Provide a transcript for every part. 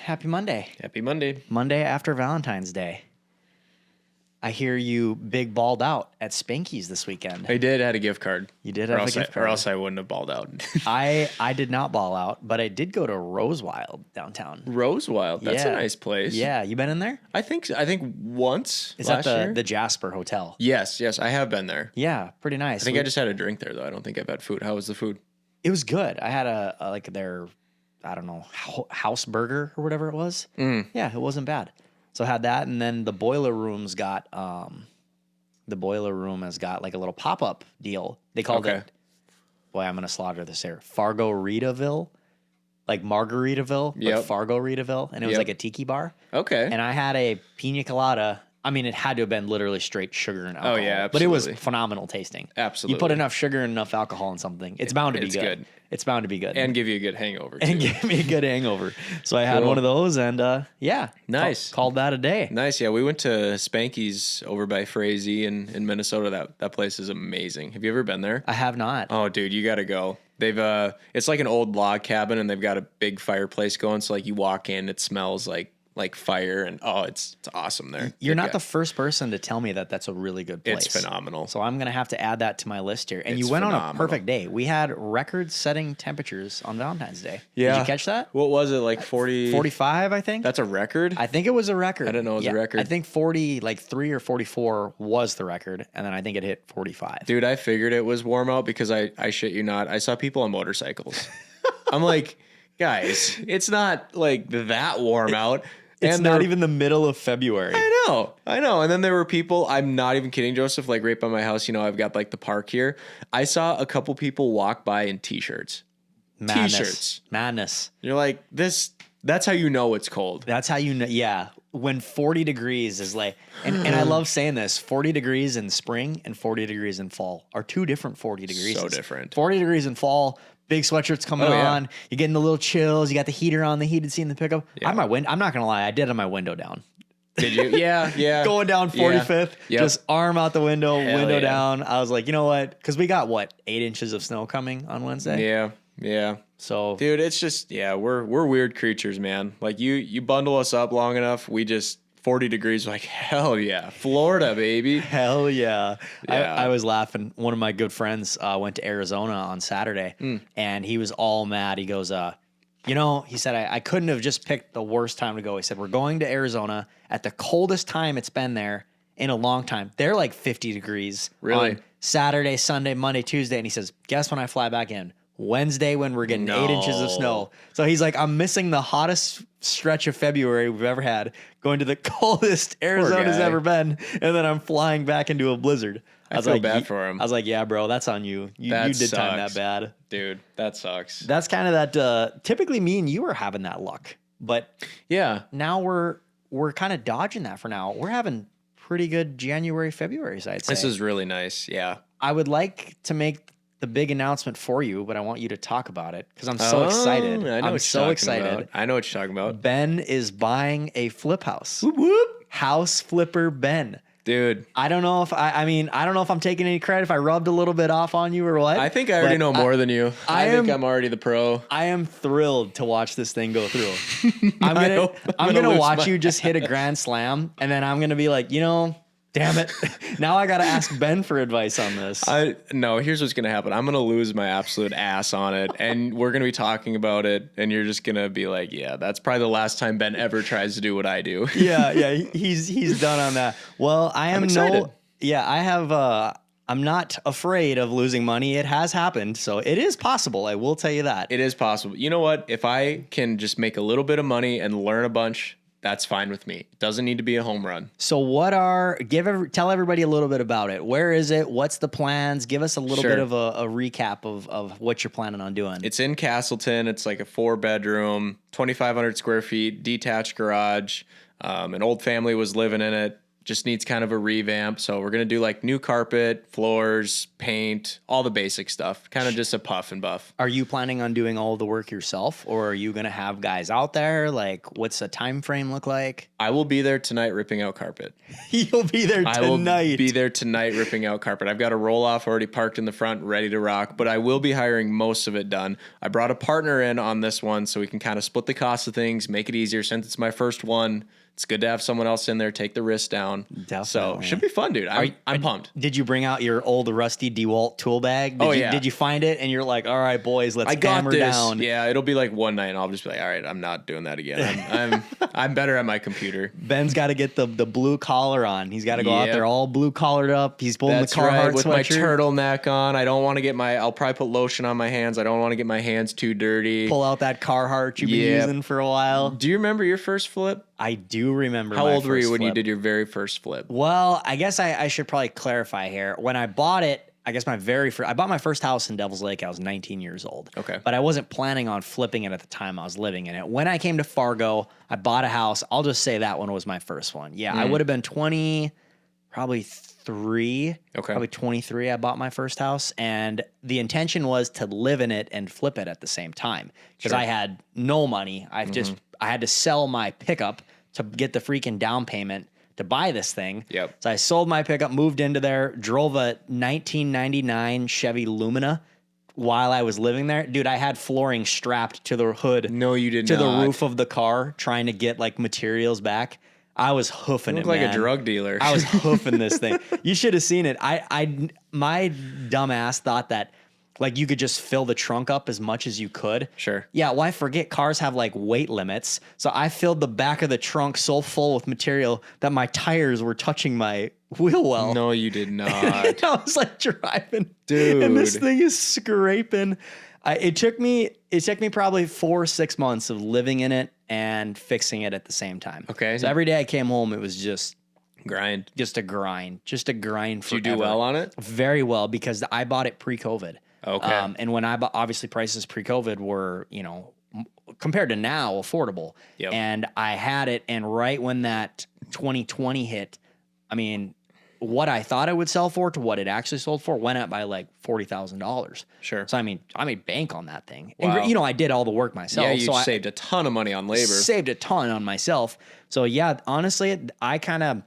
Happy Monday. Happy Monday. Monday after Valentine's Day. I hear you big balled out at Spanky's this weekend. I did. I had a gift card. You did have a gift card. Or else I wouldn't have balled out. I did not ball out, but I did go to Rosewild downtown. Rosewild. That's a nice place. Yeah. You been in there? I think once Is last that year. the Jasper Hotel? Yes. I have been there. Yeah, pretty nice. I think I just had a drink there, though. I don't think I've had food. How was the food? It was good. I had a like their, I don't know, house burger or whatever it was. Yeah, it wasn't bad. So I had that, and then the boiler room's got the boiler room has got like a little pop-up deal. They called it, boy, I'm gonna slaughter this here, Fargo Ritaville, like Margaritaville, but Fargo Ritaville, and it was like a tiki bar. Okay. And I had a pina colada. I mean, it had to have been literally straight sugar and alcohol. Oh, yeah, absolutely. But it was phenomenal tasting. Absolutely. You put enough sugar and enough alcohol in something, it's bound to be good. It's bound to be good. And give you a good hangover, too. And give me a good hangover. So I had one of those, and yeah. Nice. Called that a day. Nice. Yeah, we went to Spanky's over by Frazee in Minnesota. That place is amazing. Have you ever been there? I have not. Oh, dude, you got to go. They've it's like an old log cabin, and they've got a big fireplace going. So like you walk in, it smells like fire, and it's awesome there. You're not the first person to tell me that that's a really good place. It's phenomenal. So I'm gonna have to add that to my list here. And you went on a perfect day. We had record-setting temperatures on Valentine's Day. Yeah. Did you catch that? What was it, like 40? 45, I think. That's a record? I think it was a record. I didn't know it was a record. I think 40, like 3 or 44 was the record, and then I think it hit 45. Dude, I figured it was warm out because I shit you not, I saw people on motorcycles. I'm like, guys, it's not like that warm out. It's not even the middle of February. I know. And then there were people, I'm not even kidding, Joseph, like right by my house, I've got like the park here. I saw a couple people walk by in t-shirts. T-shirts. Madness. You're like, that's how you know it's cold. That's how you know. Yeah. When 40 degrees is like, and I love saying this, 40 degrees in spring and 40 degrees in fall are two different 40 degrees. So different. 40 degrees in fall, big sweatshirts coming on. You're getting the little chills. You got the heater on, the heated seat in the pickup. Yeah. I'm not going to lie. I did have my window down. Did you? Yeah. Going down 45th, just arm out the window, window down. I was like, you know what? Because we got 8 inches of snow coming on Wednesday. Yeah. So, dude, it's just, we're weird creatures, man. Like you bundle us up long enough, we just 40 degrees, like, hell yeah. Florida, baby. Hell yeah. I was laughing. One of my good friends went to Arizona on Saturday, and he was all mad. He goes, he said, I couldn't have just picked the worst time to go. He said, we're going to Arizona at the coldest time it's been there in a long time. They're like 50 degrees. Really? On Saturday, Sunday, Monday, Tuesday. And he says, guess when I fly back in? Wednesday, when we're getting 8 inches of snow. So he's like, I'm missing the hottest stretch of February we've ever had, going to the coldest Arizona's ever been, and then I'm flying back into a blizzard. I feel bad for him. I was like, yeah, bro, that's on you. You did time that bad. Dude, that sucks. That's kind of that, typically me and you are having that luck. But now we're kind of dodging that for now. We're having pretty good January, Februaries, I'd say. This is really nice, yeah. I would like to make the big announcement for you, but I want you to talk about it because I'm so excited. I'm so excited. I know what you're talking about. Ben is buying a flip house. Whoop, whoop. House flipper Ben. Dude. I don't know if I don't know if I'm taking any credit, if I rubbed a little bit off on you or what. I think I already know more than you. I think I'm already the pro. I am thrilled to watch this thing go through. I'm gonna watch you just hit a grand slam, and then I'm gonna be like, damn it. Now I got to ask Ben for advice on this. No, here's what's going to happen. I'm going to lose my absolute ass on it, and we're going to be talking about it, and you're just going to be like, yeah, that's probably the last time Ben ever tries to do what I do. Yeah, he's done on that. Well, I'm excited. I'm not afraid of losing money. It has happened, so it is possible. I will tell you that. It is possible. You know what? If I can just make a little bit of money and learn a bunch, that's fine with me. It doesn't need to be a home run. So tell everybody a little bit about it. Where is it? What's the plans? Give us a little bit of a recap of what you're planning on doing. It's in Castleton. It's like a 4-bedroom, 2,500 square feet, detached garage. An old family was living in it. just needs kind of a revamp. So we're going to do like new carpet, floors, paint, all the basic stuff, kind of just a puff and buff. Are you planning on doing all the work yourself, or are you going to have guys out there? Like, what's the time frame look like? I will be there tonight ripping out carpet. You'll be there tonight. I will be there tonight ripping out carpet. I've got a roll off already parked in the front, ready to rock, but I will be hiring most of it done. I brought a partner in on this one so we can kind of split the cost of things, make it easier since it's my first one. It's good to have someone else in there, take the risk down. Definitely. So should be fun, dude. I'm pumped. Did you bring out your old rusty DeWalt tool bag? Yeah. Did you find it and you're like, all right, boys, let's hammer down? Yeah, it'll be like one night and I'll just be like, all right, I'm not doing that again. I'm better at my computer. Ben's got to get the blue collar on. He's got to go out there all blue collared up. He's pulling the Carhartt with sweatshirt. My turtleneck on. I don't want to get I'll probably put lotion on my hands. I don't want to get my hands too dirty. Pull out that Carhartt you've been using for a while. Do you remember your first flip? I do remember. How old were you when you did your very first flip? Well, I guess I should probably clarify here. When I bought it, I guess I bought my first house in Devil's Lake. I was 19 years old. Okay. But I wasn't planning on flipping it at the time I was living in it. When I came to Fargo, I bought a house. I'll just say that one was my first one. Yeah, I would have been 20, probably 3. Okay. Probably 23. I bought my first house. And the intention was to live in it and flip it at the same time. Because I had no money. I had to sell my pickup to get the freaking down payment to buy this thing. Yep. So I sold my pickup, moved into there, drove a 1999 Chevy Lumina while I was living there. Dude, I had flooring strapped to the hood. No, you did to not. the roof of the car, trying to get like materials back. I was hoofing it, like man. a drug dealer. I was hoofing this thing. You should have seen it. My dumb ass thought that like you could just fill the trunk up as much as you could. Sure. Yeah, well, I forget cars have like weight limits. So I filled the back of the trunk so full with material that my tires were touching my wheel well. No, you did not. I was like driving. Dude. And this thing is scraping. It took me probably 4 or 6 months of living in it and fixing it at the same time. Okay. So every day I came home, it was just a grind. Did you do well on it? Very well, because I bought it pre-COVID. Okay. And when I bought, obviously prices pre-COVID were, compared to now, affordable. Yep. And I had it, and right when that 2020 hit, I mean, what I thought it would sell for to what it actually sold for went up by like $40,000. Sure. So I made bank on that thing. Wow. And I did all the work myself. Yeah, you so saved a ton of money on labor. Saved a ton on myself. So yeah, honestly, I kind of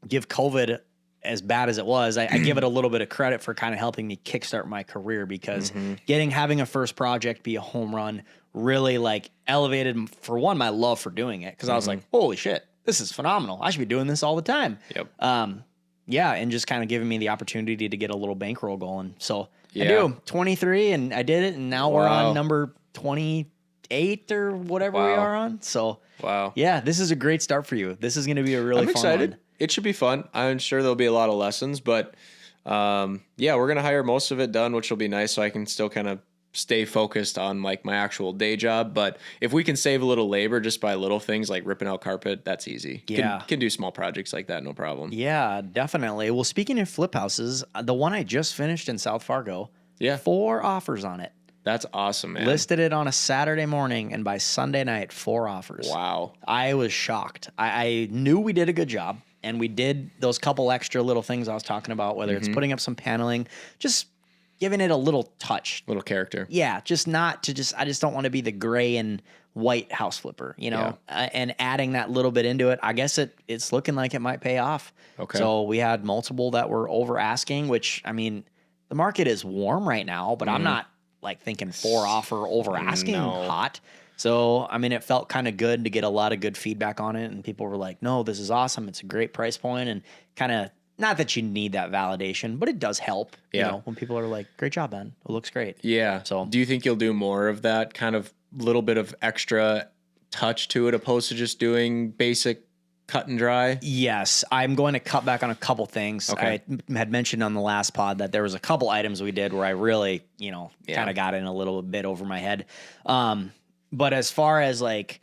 give COVID, as bad as it was, I give it a little bit of credit for kind of helping me kickstart my career, because having a first project be a home run really like elevated, for one, my love for doing it. Cause I was like, holy shit, this is phenomenal. I should be doing this all the time. Yep. Yeah. And just kind of giving me the opportunity to get a little bankroll going. So Yeah. I do 23 and I did it. And now we're on number 28 or whatever we are on. So yeah, this is a great start for you. This is going to be a really fun excited. one. It should be fun. I'm sure there'll be a lot of lessons, but we're going to hire most of it done, which will be nice. So I can still kind of stay focused on like my actual day job. But if we can save a little labor just by little things like ripping out carpet, that's easy. Yeah. Can do small projects like that. No problem. Yeah, definitely. Well, speaking of flip houses, the one I just finished in South Fargo, 4 offers on it. That's awesome, man. Listed it on a Saturday morning, and by Sunday night, 4 offers. Wow. I was shocked. I knew we did a good job, and we did those couple extra little things I was talking about, whether it's putting up some paneling, just giving it a little touch. Little character. Yeah, I just don't want to be the gray and white house flipper, and adding that little bit into it. I guess it's looking like it might pay off. Okay. So we had multiple that were over asking, which, I mean, the market is warm right now, but I'm not like thinking 4 offer over asking hot. So, I mean, it felt kind of good to get a lot of good feedback on it. And people were like, no, this is awesome. It's a great price point. And kind of, not that you need that validation, but it does help, when people are like, great job, Ben. It looks great. Yeah. So do you think you'll do more of that kind of little bit of extra touch to it, opposed to just doing basic cut and dry? Yes, I'm going to cut back on a couple things. Okay. I had mentioned on the last pod that there was a couple items we did where I really, kind of got in a little bit over my head. But as far as like,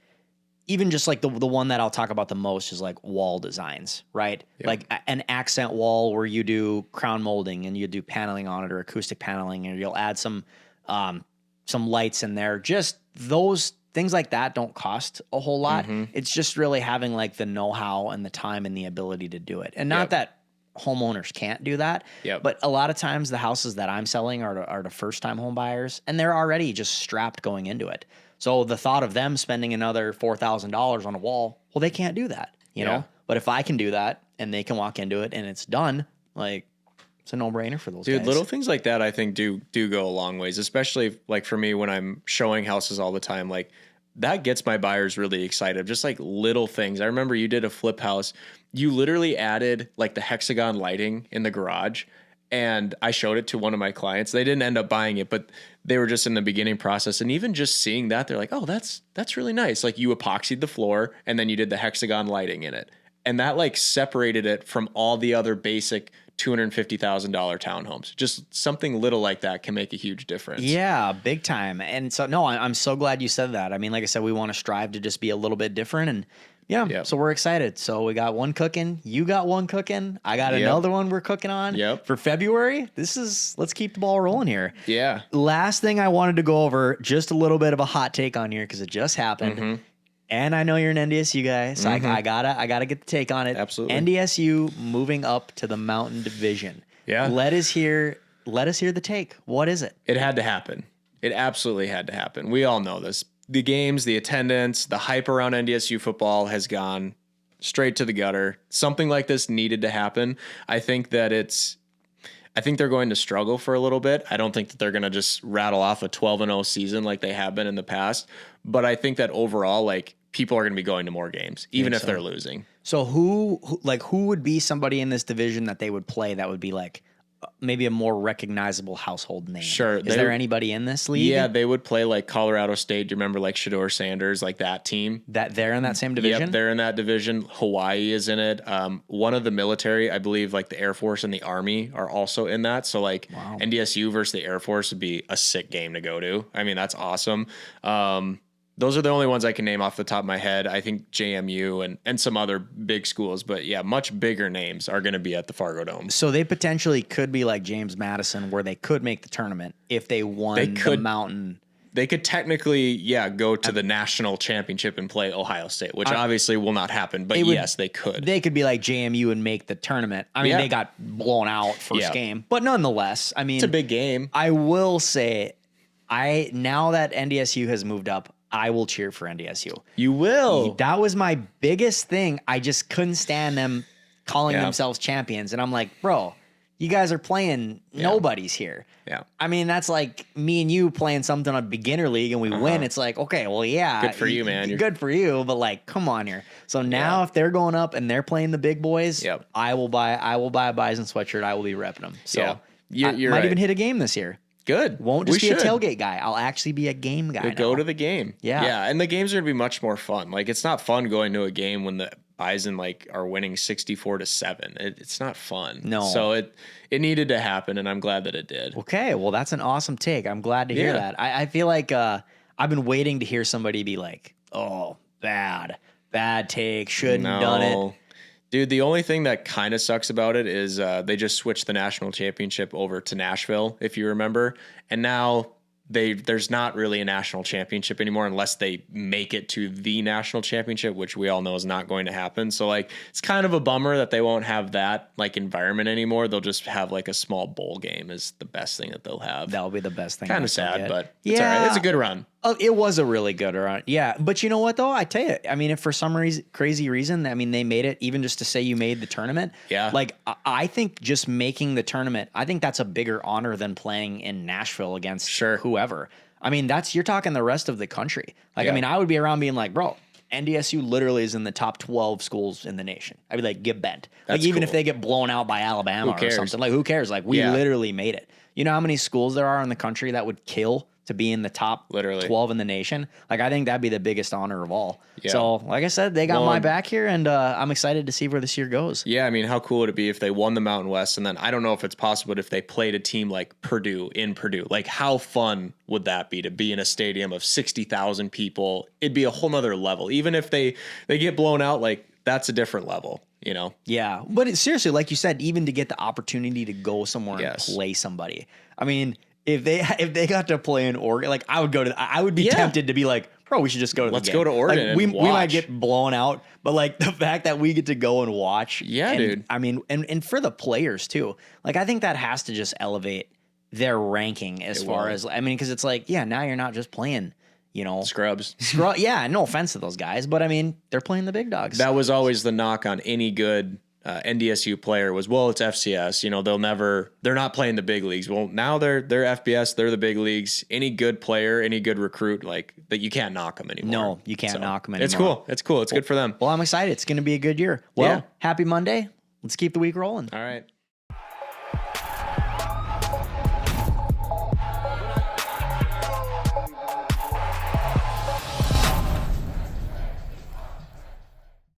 even just like the one that I'll talk about the most is like wall designs, right? Yep. Like an accent wall where you do crown molding and you do paneling on it, or acoustic paneling, and you'll add some lights in there. Just those things like that don't cost a whole lot. It's just really having like the know-how and the time and the ability to do it. And not that homeowners can't do that, but a lot of times the houses that I'm selling are to first-time home buyers, and they're already just strapped going into it. So the thought of them spending another $4,000 on a wall, well, they can't do that, you know? But if I can do that and they can walk into it and it's done, like, it's a no-brainer for those guys. Little things like that I think do go a long ways, especially like for me when I'm showing houses all the time. Like that gets my buyers really excited. Just like little things. I remember you did a flip house. You literally added like the hexagon lighting in the garage, and I showed it to one of my clients. They didn't end up buying it, but they were just in the beginning process. And even just seeing that, they're like, oh, that's really nice. Like you epoxied the floor and then you did the hexagon lighting in it. And that like separated it from all the other basic $250,000 townhomes. Just something little like that can make a huge difference. Yeah, big time. And so, no, I'm so glad you said that. I mean, like I said, we want to strive to just be a little bit different, and so we're excited. So we got one cooking. You got one cooking. I got another one we're cooking on for February. Let's keep the ball rolling here. Yeah. Last thing I wanted to go over, just a little bit of a hot take on here because it just happened. And I know you're an NDSU guy, so I gotta get the take on it. Absolutely. NDSU moving up to the Mountain Division. Yeah. Let us hear the take. What is it? It had to happen. It absolutely had to happen. We all know this. The games, the attendance, the hype around NDSU football has gone straight to the gutter. Something like this needed to happen. I think they're going to struggle for a little bit. I don't think that they're going to just rattle off a 12-0 season like they have been in the past. But I think that overall, like, people are going to be going to more games, even if they're losing. So who would be somebody in this division that they would play that would be like maybe a more recognizable household name? Sure. Is there anybody in this league? Yeah, they would play like Colorado State. Do you remember like Shedeur Sanders, like that team? That they're in that same division? Yep, they're in that division. Hawaii is in it. One of the military, I believe, like the Air Force and the Army are also in that. So like NDSU versus the Air Force would be a sick game to go to. I mean, that's awesome. Those are the only ones I can name off the top of my head. I think JMU and some other big schools, but yeah, much bigger names are going to be at the Fargo Dome. So they potentially could be like James Madison, where they could make the tournament if they won the Mountain. They could technically, go to the national championship and play Ohio State, which obviously will not happen, but yes, they could. They could be like JMU and make the tournament. I mean, they got blown out first game, but nonetheless, I mean, it's a big game. I will say, now that NDSU has moved up, I will cheer for NDSU. You will. That was my biggest thing. I just couldn't stand them calling themselves champions. And I'm like, bro, you guys are playing nobodies here. Yeah. I mean, that's like me and you playing something on beginner league and we win. It's like, okay, well, yeah. Good for you, man. Good for you. But like, come on here. So now if they're going up and they're playing the big boys, I will buy a Bison sweatshirt. I will be repping them. So you're might right. even hit a game this year. Good. Won't just be a tailgate guy. I'll actually be a game guy. Go to the game. Yeah. And the games are going to be much more fun. Like, it's not fun going to a game when the Bison like are winning 64-7. It's not fun. No. So it needed to happen, and I'm glad that it did. Okay. Well, that's an awesome take. I'm glad to hear that. I feel like I've been waiting to hear somebody be like, oh, bad take. Shouldn't have done it. Dude, the only thing that kind of sucks about it is they just switched the national championship over to Nashville, if you remember. And now there's not really a national championship anymore unless they make it to the national championship, which we all know is not going to happen. So like, it's kind of a bummer that they won't have that like environment anymore. They'll just have like a small bowl game is the best thing that they'll have. That'll be the best thing. Kind of sad, but it's all right. It's a good run. Oh, it was a really good run. Yeah. But you know what though? I tell you, I mean, if for some crazy reason, I mean, they made it even just to say you made the tournament. Yeah. Like I think just making the tournament, I think that's a bigger honor than playing in Nashville against whoever. I mean, you're talking the rest of the country. Like, I mean, I would be around being like, bro, NDSU literally is in the top 12 schools in the nation. I'd be like, get bent. Like, even if they get blown out by Alabama or something, like, who cares? Like, we literally made it. You know how many schools there are in the country that would kill to be in the top 12 in the nation? Like, I think that'd be the biggest honor of all. Yeah. So, like I said, they got my back here, and I'm excited to see where this year goes. Yeah, I mean, how cool would it be if they won the Mountain West, and then I don't know if it's possible, but if they played a team like Purdue in Purdue, like how fun would that be to be in a stadium of 60,000 people? It'd be a whole nother level. Even if they get blown out, like that's a different level. You know? Yeah. But seriously, like you said, even to get the opportunity to go somewhere and play somebody. I mean, if they got to play in Oregon, like I would be tempted to be like, Bro, we should just go to Let's the game. go to Oregon Like, we and might watch. get blown out, but like the fact that we get to go and watch. Yeah, and, dude. I mean, and for the players too. Like, I think that has to just elevate their ranking as far as, I mean, because it's like, yeah, now you're not just playing, Scrubs. Yeah, no offense to those guys, but I mean, they're playing the big dogs. That was always the knock on any good NDSU player was, well, it's FCS. They're not playing the big leagues. Well, now they're FBS. They're the big leagues. Any good player, any good recruit, like that, you can't knock them anymore. No, you can't knock them anymore. It's cool. It's cool. It's good for them. Well, I'm excited. It's going to be a good year. Well, Yeah. happy Monday. Let's keep the week rolling. All right.